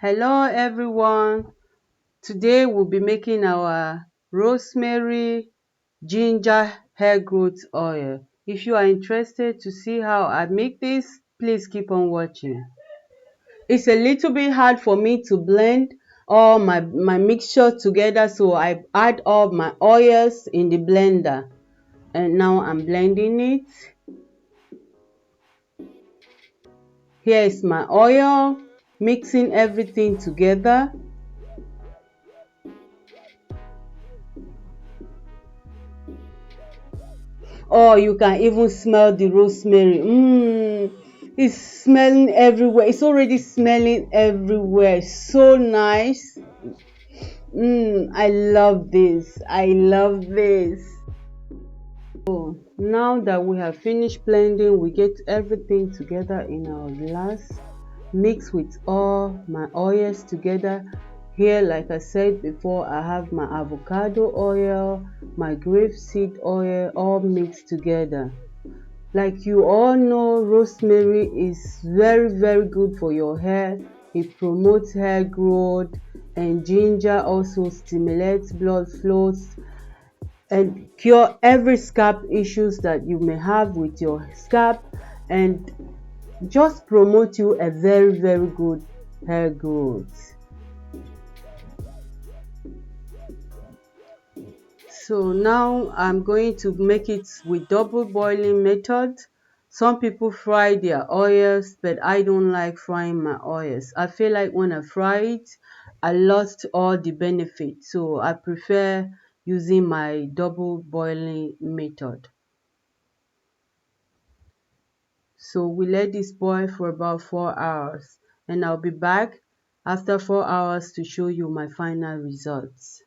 Hello everyone, today we'll be making our rosemary ginger hair growth oil. If you are interested to see how I make this, please keep on watching. It's a little bit hard for me to blend all my mixture together, so I add all my oils in the blender and now I'm blending it. Here is my oil, mixing everything together. Oh, you can even smell the rosemary. It's smelling everywhere. It's already smelling everywhere. So nice. I love this. I love this. So now that we have finished blending, we get everything together in our glass. Mix with all my oils together. Here, like I said before, I have my avocado oil, my grapeseed oil, all mixed together. Like you all know, rosemary is very good for your hair. It promotes hair growth, and ginger also stimulates blood flows and cure every scalp issues that you may have with your scalp, and just promote you a very good hair growth. So now I'm going to make it with double boiling method. Some people fry their oils, but I don't like frying my oils. I feel like when I fry it, I lost all the benefits. So I prefer using my double boiling method. So we let this boil for about 4 hours, and I'll be back after 4 hours to show you my final results.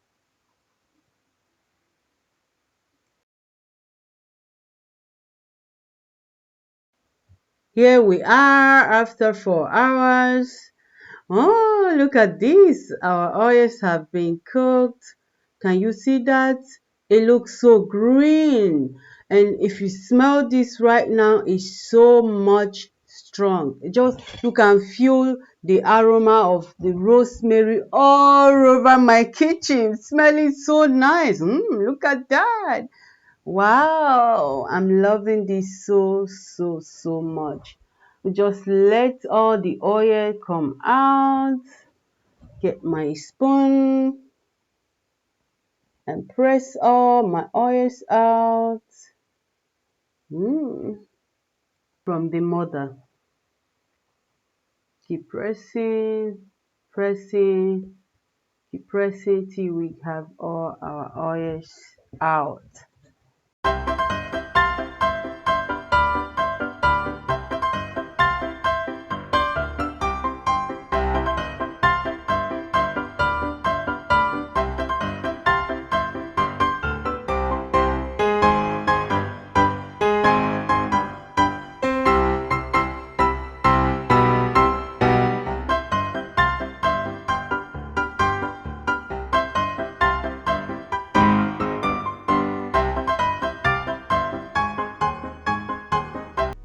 Here we are after 4 hours. Oh, look at this. Our oils have been cooked. Can you see that? It looks so green. And if you smell this right now, it's so much strong. You can feel the aroma of the rosemary all over my kitchen. Smelling so nice. Look at that. Wow, I'm loving this so much. We just let all the oil come out. Get my spoon and press all my oils out from the mother. Keep pressing, pressing, keep pressing till we have all our oils out.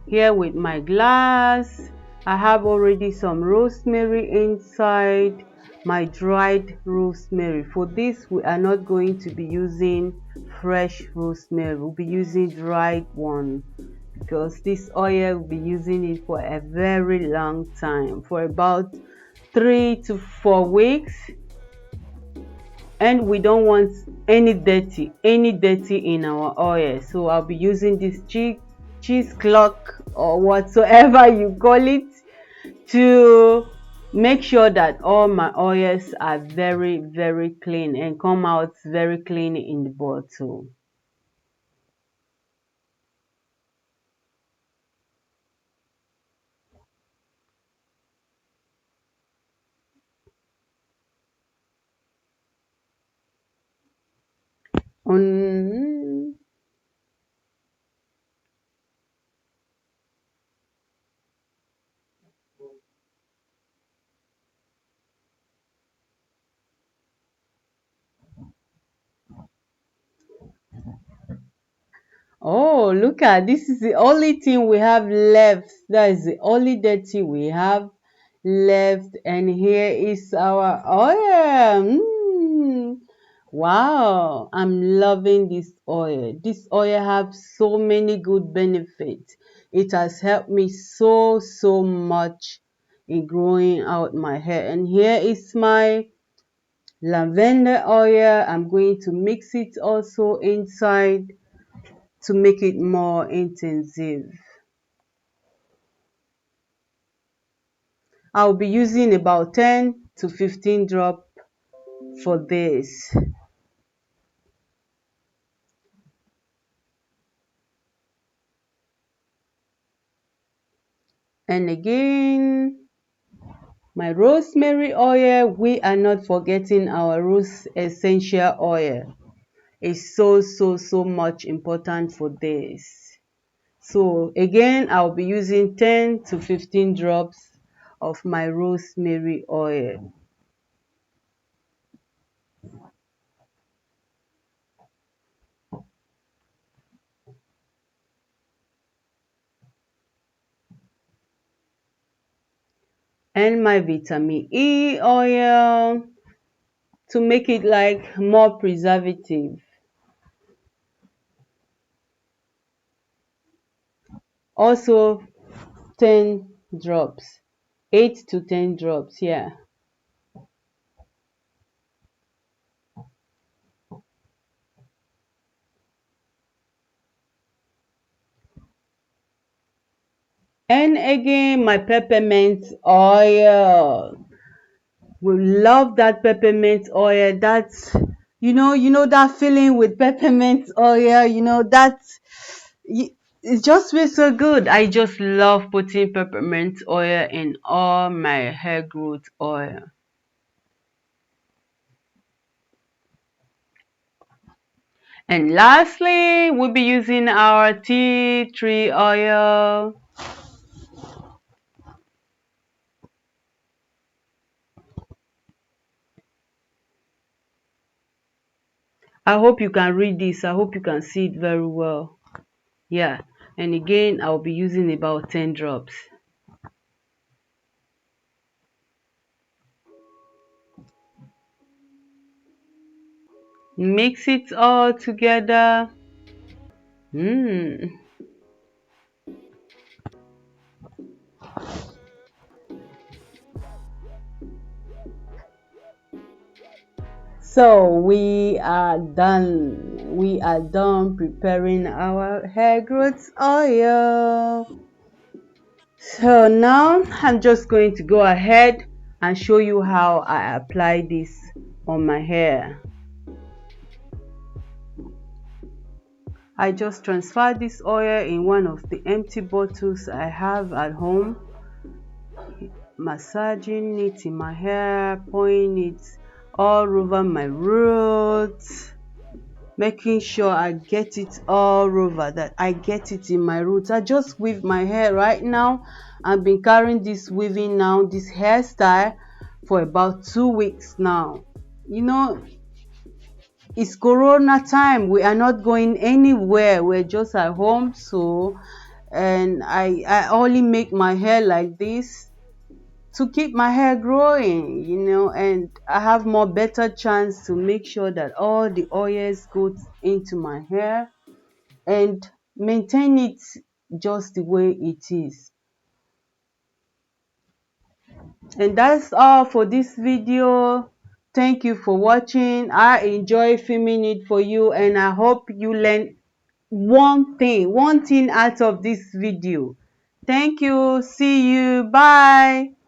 Here with my glass, I have already some rosemary inside, my dried rosemary. For this, we are not going to be using fresh rosemary. We'll be using dried one, because this oil will be using it for a very long time, for about 3 to 4 weeks. And we don't want any dirty in our oil, so I'll be using this cheesecloth or whatsoever you call it to make sure that all my oils are very clean and come out very clean in the bottle. Oh, look at this. Is the only thing we have left. That is the only dirty we have. left, and here is our oil. Wow, I'm loving this oil. This oil has so many good benefits. It has helped me so much in growing out my hair. And here is my lavender oil. I'm going to mix it also inside to make it more intensive. I'll be using about 10 to 15 drops for this. And again, my rosemary oil. We are not forgetting our rose essential oil. It's so much important for this. So again, I'll be using 10 to 15 drops of my rosemary oil. And my vitamin E oil to make it like more preservative. Also 10 drops, 8 to 10 drops, yeah. And again, my peppermint oil. We love that peppermint oil. That's that feeling with peppermint oil, it just feels so good. I just love putting peppermint oil in all my hair growth oil. And lastly, we'll be using our tea tree oil. I hope you can read this. I hope you can see it very well. Yeah. And again, I'll be using about 10 drops. Mix it all together. So we are done. We are done preparing our hair growth oil. So now I'm just going to go ahead and show you how I apply this on my hair. I just transfer this oil in one of the empty bottles I have at home, massaging it in my hair, pouring it all over my roots, making sure I get it all over, that I get it in my roots. I just weave my hair right now. I've been carrying this weaving now, this hairstyle, for about 2 weeks now. It's corona time. We are not going anywhere. We're just at home. And I only make my hair like this to keep my hair growing, and I have more better chance to make sure that all the oils go into my hair and maintain it just the way it is. And that's all for this video. Thank you for watching. I enjoy filming it for you, and I hope you learn one thing out of this video. Thank you. See you. Bye.